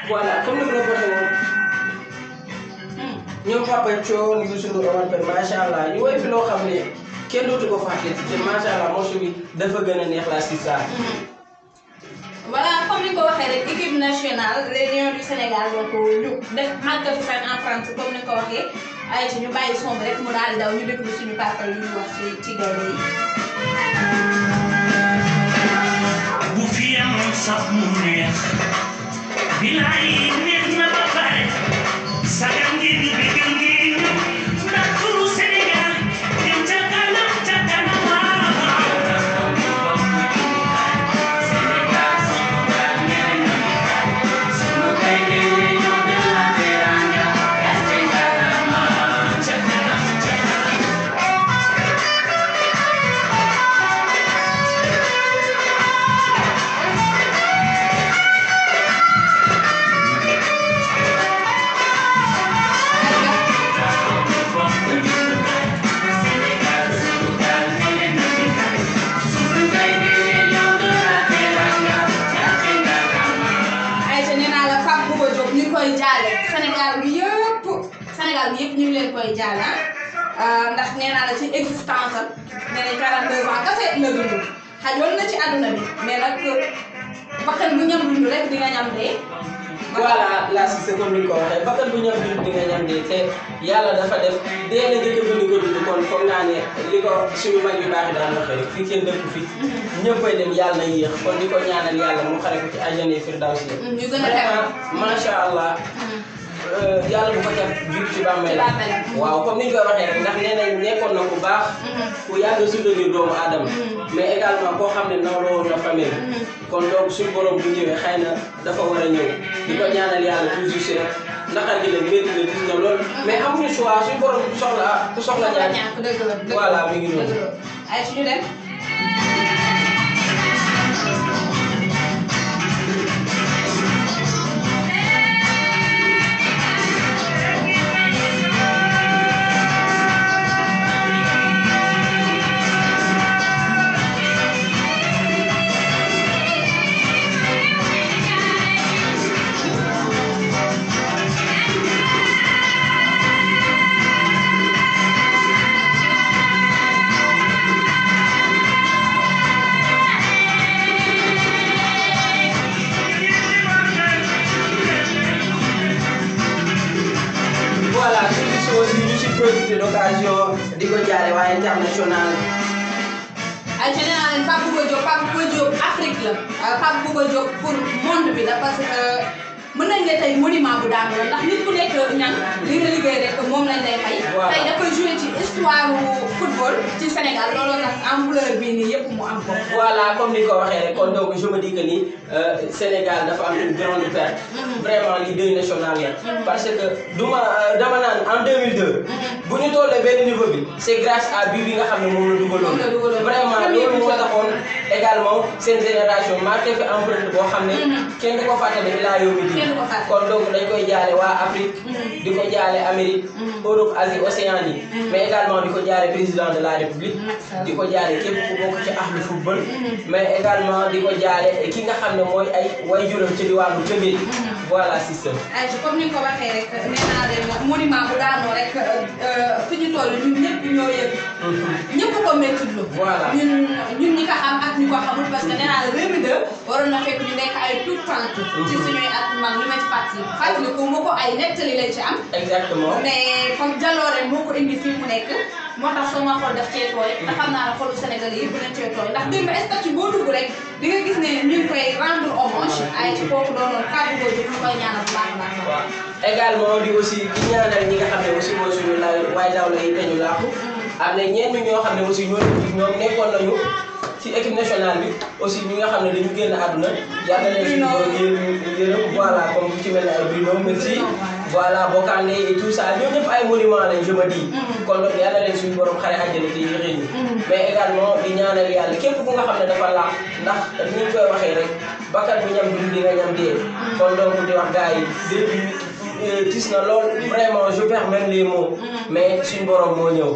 voilà comme ni ma la ko waxee woon ñoom Papa Thion ni Youssou Ndour Omar Pène macha allah ñu woy fi loo xam ne kenn dootu ko fàtte te macha allah morceau bi dafa gën a neex la si saa. voilà comme ni ko waxee rek équipe nationale les Lions du Sénégal donc ñu def màggal fan en France comme ni ko waxee ay ci ñu bàyyi son bi rek mu daal di daw ñu déglu suñu papa yu ñu wax ci gaynde yi. bu fi amoon sax mu neex bilaay neex na ba pare sagal ngeen bégal ngeen ndax turu Sénégal dem ca kanam waaw. Sénégal bi yëpp ñu ngi leen koy jaal ndax nee naa la ci existence am nee nañ 42 ans kese la dund xajoon na ci àdduna bi mais nag bakkan bu ñam dund rek di nga ñam dee. voilà la si c'est comme ni ko waxee bakkan bu ñam dund di nga ñam dee te yàlla dafa def dee la njëkk a bind ko dund kon foog naa ne li ko suñu mag yu baax yi daan waxee rek fii kenn dëkk fi ñëppay dem yàlla na yéex kon di ko ñaanal yàlla mu xare ko ci àjjana firdawsi ñu gën a vraiment macha allah. yàlla bu ko def jug ci bàmmeel waaw comme ni ñu koy waxee rek ndax nee nañ nekkoon na ku baax ku yàgg soutenir doomu aadama mais également koo xam ne nawloo woon na famille kon donc suñu borom bu ñëwee xëy na dafa war a ñëw di ko ñaanal yàlla toujours si rek naqar gi la métti la gis nga loolu mais amuñu choix suñu borom ku soxla ñaan voilà mi ngi noonu ay suñu dem d'occasion di ko jaare waaye international. ay ca nee naa leen Pape Bouba Diop Afrique la Pape Bouba Diop pour monde bi la parce que mën nañ ne tey monument bu daanu la ndax nit ku nekk ñan li nga liggéey rek moom lañ lay fay. tey dafa joué ci histoire football ci Sénégal looloo tax ampleur bii nii yëpp mu am ko. voilà comme ni ko waxee rek kon donc je me dis que ni Sénégal dafa am une grande perte. vraiment li deuil national la. parce que dama naan en 2002. bu ñu tollee benn niveau bi c'est grâce à bii bi nga xam ne moom la dugaloon. vraiment loolu moo taxoon également seen génération marqué fi empreinte boo xam ne. kenn du ko fàttali ilaa yow mi di. kon donc dañ koy jaale waa Afrique. di ko jaale Amérique. Europe Asie Océanie. mais également di ko jaale président de la République. di ko jaale képp ku bokk ci ahlu football. mais également di ko jaale ki nga xam ne mooy ay waajuram ci diwaanu Tëngéej. voilà système. ay comme ni nga ko waxee rek nee naa leen monument bu daanoo rek fi ñu toll ñun ñëpp ñoo yëg. ñëpp ko métti lu. voilà ñun ñi ko xam ak ñi ko xamul parce que nee naa la 2002 waroon na fekk ñu nekk ay tout tànk. ci suñuy at mag li ma ci fàttali ko moo ko ay nettali lañ ci am. exactement mais comme jaloore moo ko indi fii mu nekk moo tax sama xol daf cee tooy te xam naa ne xolu Sénégal yi bu leen cee tooy ndax démb statut boo dugg rek di nga gis ne ñu ngi koy rendre hommage ay ci kooku doonoon kàddu boo jóg ñu koy ñaanal bu baax a baax. waaw également di aussi di ñaanal ñi nga xam ne aussi mooy suñu waay daaw la yi dañu làqu am na ñenn ñoo xam ne aussi ñoom nekkoon nañu ci équipe nationale bi aussi ñi nga xam ne dañu génn àdduna yàlla na leen yërëm voilà comme bu ci mel ne ay Bruno Metsu voilà Bokandé et tout ça ñoo ñëpp ay monument lañ je me dis kon donc yàlla leen suñu borom xare àjjana te yéexee ñu mais également di ñaanal yàlla képp ku nga xam ne dafa laax ndax ni ñu koy waxee rek bakkat bu ñam dund di nga ñam dee kon donc di wax gars yi depuis tis na lool vraiment je perds même les mots mais suñu borom moo ñëw.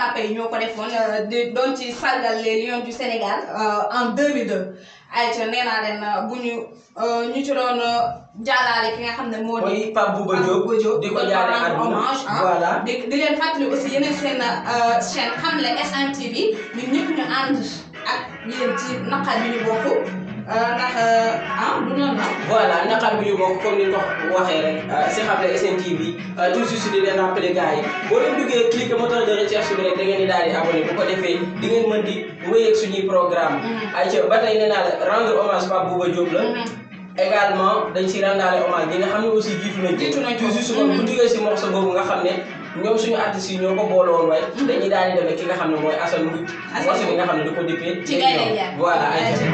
papa yi ñoo ko defoon doon ci sargal les Lions du Sénégal en 2002 ayca nee naa leen bu ñu ci doon jaalaale ki nga xam ne moo di Pape Bouba Diop di ko jaale àdduna voilà di leen fàttali aussi yeneen seen chaîne Xamle SMTV ñun ñëpp ñu ànd ak yéen ci naqar bi ñu bokk ndax du noonu la. voilà naqar bi ñu bokk comme ni ko waxee rek si Xamle SMTV toujours di leen rappeler gars yi boo leen duggee cliquer moteur de recherche bi rek da ngeen di daal di abonné bu ko defee di ngeen mën di wéy ak suñuy programme ayca ba tey nee naa la rendre hommage Pape Bouba Diop la. également dañ si rendaale hommage bi nga xam ne aussi jiitu nañ ko toujours comme bu duggee si morceau boobu nga xam ne ñoom suñu artistes yi ñoo ko booloon waaye dañuy daal di demee ki nga xam ne mooy Assane Mboup morceau bi nga xam ne da ko dippee ci Gaynde Njaay voilà ayca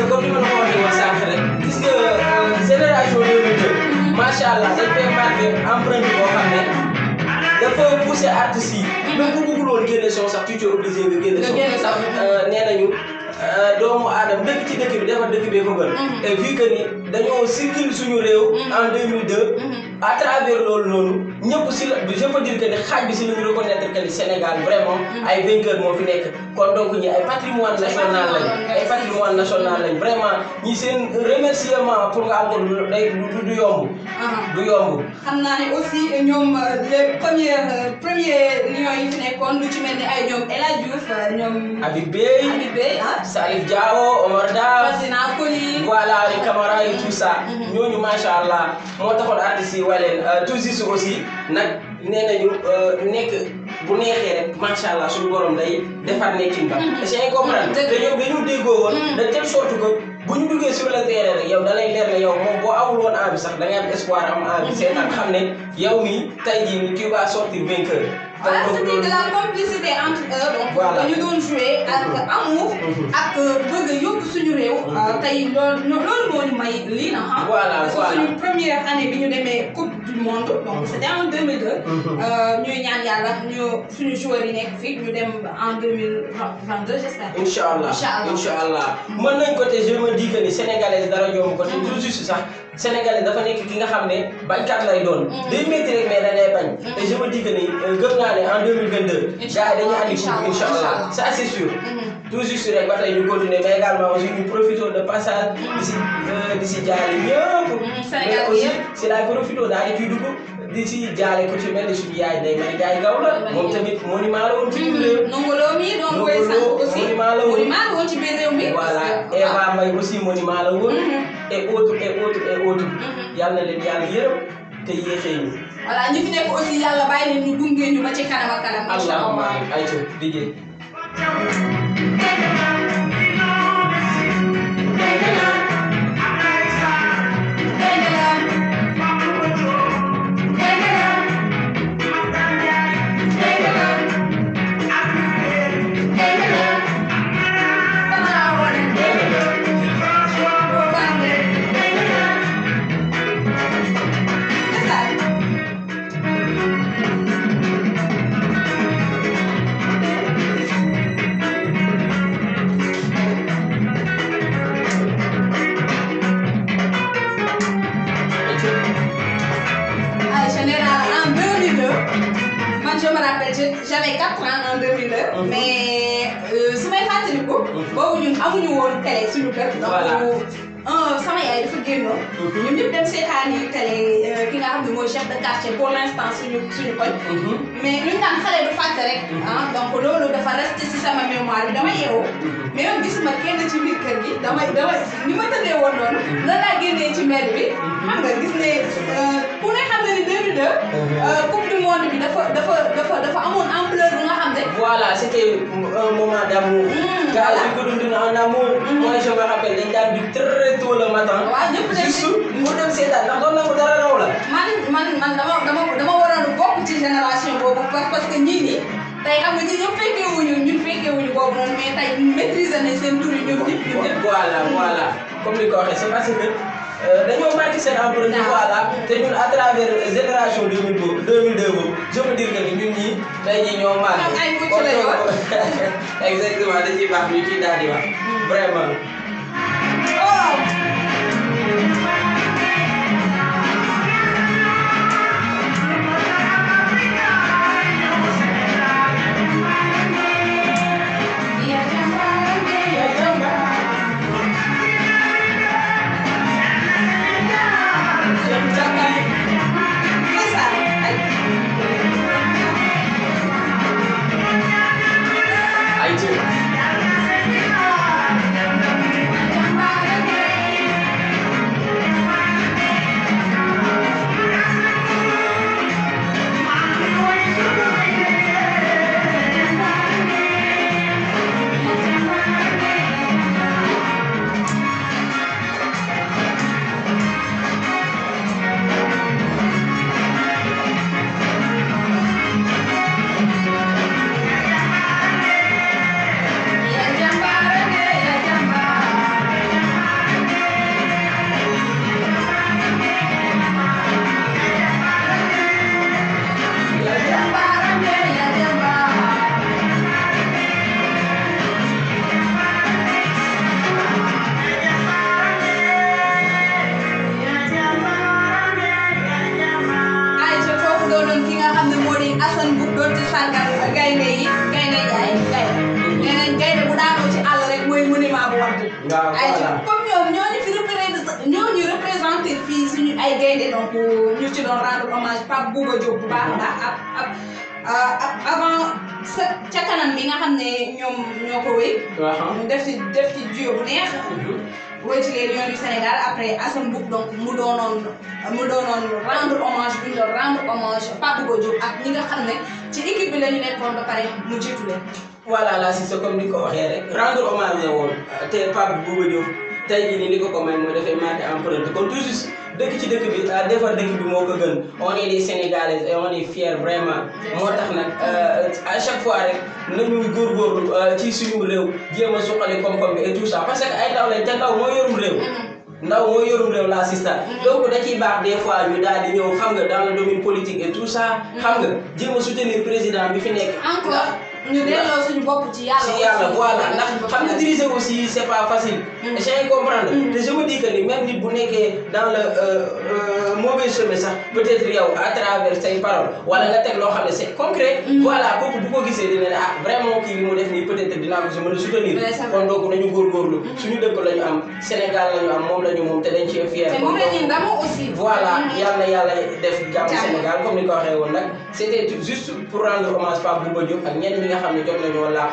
comme ni ma la ko waxee woon sànq rek gis nga génération 2002 macha allah dañ fee marqué empreinte boo xam ne dafa poussé artistes yi. même bu bëggul woon génne son sax tu es obligé nga génne son sax nee nañu doomu aadama dëkk ci dëkk bi defar dëkk bee ko gën. et vu que ni dañoo circulé suñu réew. en 2002. à travers loolu noonu ñëpp si la je peux dire que ni xaaj bi si la ñu reconnaître que ni Sénégal vraiment ay vainqueurs moo fi nekk kon donc ñi ay patrimoine national lañ ay patrimoine national lañ vraiment ñi seen remerciement pour nga am ko day du yomb. du yomb. xam naa ne aussi ñoom les premiers lions yi fi nekkoon lu ci mel ni ay ñoom El Hadj Diouf ñoom. Habib Beye Salif Diao Omar Da. Fatina Koli. voilà les Camara et tout ça. ñooñu macha allah moo taxoon artistes yi waleen tout juste aussi nag nee nañu nekk bu neexee rek macha allah suñu borom day defar nekkin ba. est-ce que comprendre te ñoom dañu déggoo woon de telle sorte que bu ñu duggee sur le terrain rek yow da lay leer ne yow moom boo awul woon envie sax da ngay am espoir am envie seetaan xam ne yow mii tey jii nii tu vas sortir vainqueur. voilà c'était de la complicité entre eux donc dañu doon jouer ak amour ak bëgg yóbbu suñu réew. tey loolu moo ñu may lii na ah. voilà parce que suñu première année bi ñu demee coupe du monde donc c'était en 2002. ñuy ñaan yàlla suñu joueurs yi nekk fii ñu dem en 2022 j'espère. incha allah mën nañ ko te je me dis que ni sénégalais dara jomb ko te tout juste sax sénégalais dafa nekk ki nga xam ne bañkat lay doon. day métti rek mais da ngay bañ. te je me dis que ni gëm naa ne en 2022. gars yi dañuy andi coupe incha allah ça c'est sûr. tout juste rek ba tey ñu continuer mais également aussi ñu profité de passage di si jaale ñëpp. Sénégal mais aussi si laay profité daal di ciy dugg di si jaale ko ci mel ni suñu yaay day may jaay gaw la moom tamit monument la woon ci biir réew. Nongolo mi doon koy sant aussi monument la woon ci biir réew mi. voilà Eva Mbaye aussi monument la woon. et autres yàlla na leen yàlla yërëm te yéexee ñu. voilà ñi fi nekk aussi yàlla bàyyi leen ñu gunge ñu ba ci kanam ak kanam. incha allah ayca DJ. Je me rappelle, j'avais 4 ans en 2002, mais su may fàttaliku boobu ñun amuñu woon télé suñu kër. donc sama yaay dafa génnoon. ñun ñëpp dem seetaani télé ki nga xam ne mooy chef de quartier pour l'instant suñu koñ. mais lu ñu naan xale du fàtte rek. donc loolu dafa resté ci sama mémoire bi dama yeewu. mais yow gisuma kenn ci biir kër gi damay ni ma tëddee woon noonu. lan laa génnee ci mbedd bi. xam nga gis ne ku ne xam ne ni 2002. coupe du monde bi dafa amoon ampleur bu nga xam ne. voilà c'était un moment d'amour. gars yi ko dund en amour. moi je me rappelle dañ daan di très tôt le matin. waaw ñëpp dem juste mu dem seetaan ndax doon na ko dara raw la. man dama waroon bokk ci génération boobu parce que ñii nii tey xam nga ñi ñëpp fekkee wuñu ñun fekkee wuñu boobu noonu mais tey maîtriser nañ seen tur yi ñoom ñëpp. voilà comme ni ko waxee c'est parce que dañoo marqué seen empreinte voilà te ñun à travers génération 2002 boobu je veux dire que ni ñun ñii tey jii ñoo marqué. ñoom ay mucc la yoon exactement da ciy baax ñu ciy daal di wax vraiment. ñu ci doon rendre hommage Pape Bouba Diop bu baax a baax avant ca kanam bi nga xam ne ñoom ñoo ko wéy. mu def ci duo bu neex. wéy ci les Lions du Sénégal après Assane Mboup donc mu doonoon rendre hommage bu ñu doon rendre hommage Pape Bouba Diop ak ñi nga xam ne ci équipe bi la ñu nekkoon ba pare mu jiitu leen. voilà là c'est comme ni ko waxee rek rendre hommage la woon te Pape Bouba Diop tey jii nii li ko may mooy dafay marqué empreinte kon toujours dëkk ci dëkk bi defar dëkk bi moo ko gën on est des Sénégalais et on est fiers vraiment moo tax nag à chaque fois rek nañu góorgóorlu ci suñu réew jéem a suqali koom-koom bi et tout ça parce que ay ndaw lañ te ndaw moo yorum réew. ndaw moo yorum réew la sista donc da ciy baax des fois ñu daal di ñëw xam nga dans le domaine politique et tout ça. xam nga jéem a soutenir président bi fi nekk. encore ñu delloo suñu bopp ci yàlla. ci yàlla voilà ndax xam nga diriger aussi c'est pas facile. j'ai comprendre te je me dis que ni même nit bu nekkee dans le mauvais chemin sax peut-être yow à travers say paroles wala nga teg loo xam ne c'est concret. voilà kooku bu ko gisee dina ne ah vraiment kii li mu def nii peut-être dinaa ko si mën a soutenir. kon donc nañu góorgóorlu suñu dëkk la ñu am Sénégal la ñu am moom la ñu moom te dañ cee fier. te moom la ñuy ndamoo aussi. voilà yal na yàlla def jàmm Sénégal comme ni ko waxee woon nag c'était juste pour rendre hommage Pape Bouba Diop ak ñenn ñi nga xam ne jot nañoo laax.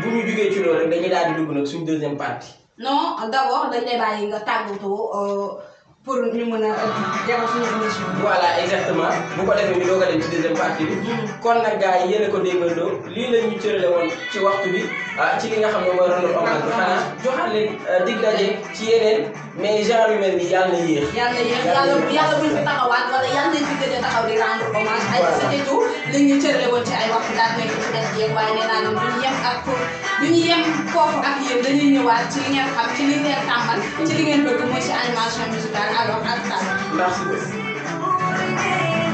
bu ñu jugee ci loolu rek dañuy daal di dugg nag suñu deuxième partie. non d'abord dañ lay bàyyi nga tàggatoo pour ñu mën a defar suñu émission. voilà exactement bu ko defee ñu doog a dem ci deuxième partie bi. kon nag gars yi yéen a ko déggandoo lii la ñu cërale woon ci waxtu bi ci li nga xam ne mooy rendre hommage bi xanaa joxaat leen dig daje ci yeneen mais genre yu mel nii yàlla na yéex. yàlla buñ fi taxawaat wala yàlla nañ fi gëj a taxaw di rendre hommage. ay c'était tout li ñu cërale woon ci ay waxtu daal nekk ci des yeeg waaye nee naa leen duñu yem ak duñu yem foofu ak yéen dañuy ñëwaat ci li ngeen xam ci li ngeen tàmbal ci li ngeen bëgg mooy ci animation musicale alors ak ça. Merci beaucoup.